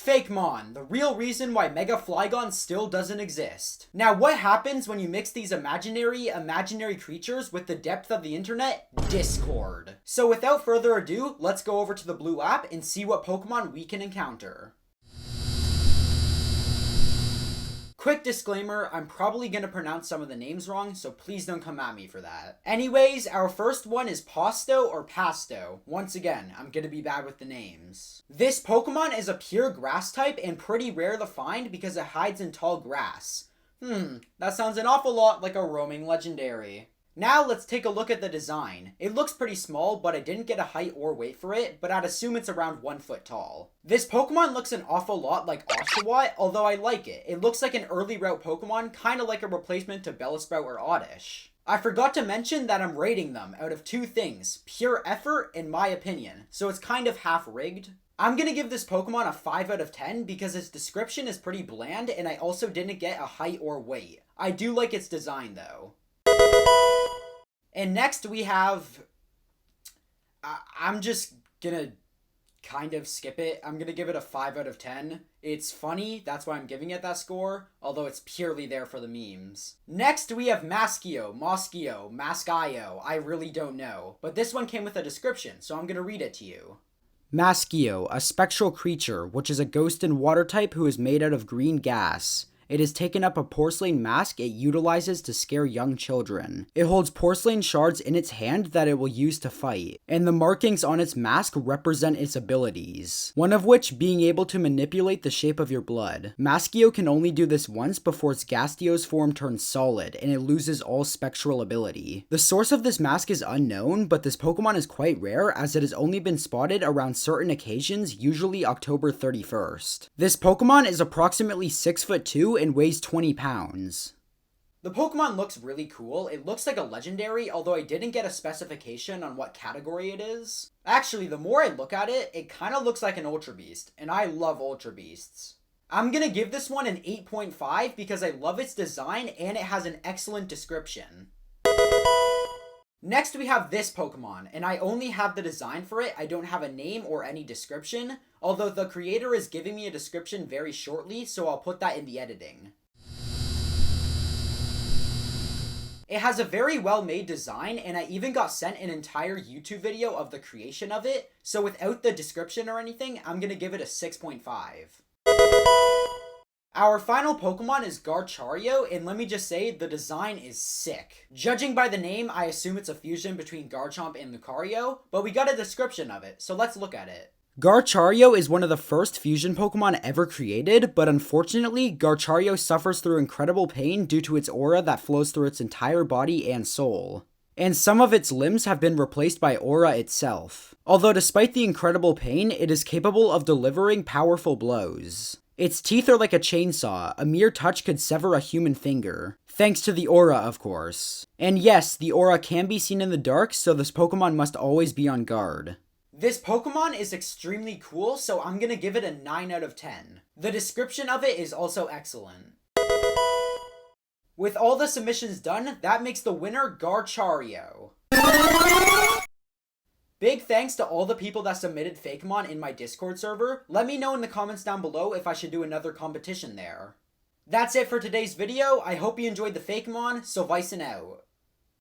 Fakemon, the real reason why Mega Flygon still doesn't exist. Now, what happens when you mix these imaginary creatures with the depth of the internet? Discord. So without further ado, let's go over to the blue app and see what Pokemon we can encounter. Quick disclaimer, I'm probably going to pronounce some of the names wrong, so please don't come at me for that. Anyways, our first one is Pasto or Pasto. Once again, I'm going to be bad with the names. This Pokemon is a pure grass type and pretty rare to find because it hides in tall grass. That sounds an awful lot like a roaming legendary. Now let's take a look at the design. It looks pretty small, but I didn't get a height or weight for it, but I'd assume it's around 1 foot tall. This Pokemon looks an awful lot like Oshawott, although I like it. It looks like an early route Pokemon, kinda like a replacement to Bellsprout or Oddish. I forgot to mention that I'm rating them out of 2 things, pure effort and my opinion, so it's kind of half rigged. I'm gonna give this Pokemon a 5 out of 10 because its description is pretty bland and I also didn't get a height or weight. I do like its design though. And next we have, I'm just gonna kind of skip it. I'm gonna give it a 5 out of 10. It's funny, that's why I'm giving it that score, although it's purely there for the memes. Next we have Maskio, Maskio, I really don't know. But this one came with a description, so I'm gonna read it to you. Maskio, a spectral creature, which is a ghost and water type who is made out of green gas. It has taken up a porcelain mask it utilizes to scare young children. It holds porcelain shards in its hand that it will use to fight, and the markings on its mask represent its abilities, one of which being able to manipulate the shape of your blood. Maskio can only do this once before its Gastio's form turns solid, and it loses all spectral ability. The source of this mask is unknown, but this Pokemon is quite rare as it has only been spotted around certain occasions, usually October 31st. This Pokemon is approximately 6'2" and weighs 20 pounds. The Pokemon looks really cool. It looks like a legendary, although I didn't get a specification on what category it is. Actually, the more I look at it, it kind of looks like an Ultra Beast, and I love Ultra Beasts. I'm gonna give this one an 8.5 because I love its design and it has an excellent description. Next we have this Pokemon, and I only have the design for it. I don't have a name or any description, although the creator is giving me a description very shortly, so I'll put that in the editing. It has a very well made design, and I even got sent an entire YouTube video of the creation of it, so without the description or anything, I'm gonna give it a 6.5. Our final Pokemon is Garchario, and let me just say, the design is sick. Judging by the name, I assume it's a fusion between Garchomp and Lucario, but we got a description of it, so let's look at it. Garchario is one of the first fusion Pokemon ever created, but unfortunately, Garchario suffers through incredible pain due to its aura that flows through its entire body and soul. And some of its limbs have been replaced by aura itself. Although despite the incredible pain, it is capable of delivering powerful blows. Its teeth are like a chainsaw, a mere touch could sever a human finger. Thanks to the aura, of course. And yes, the aura can be seen in the dark, so this Pokemon must always be on guard. This Pokemon is extremely cool, so I'm gonna give it a 9 out of 10. The description of it is also excellent. With all the submissions done, that makes the winner Garchario. Big thanks to all the people that submitted Fakemon in my Discord server. Let me know in the comments down below if I should do another competition there. That's it for today's video. I hope you enjoyed the Fakemon, so Vicen out.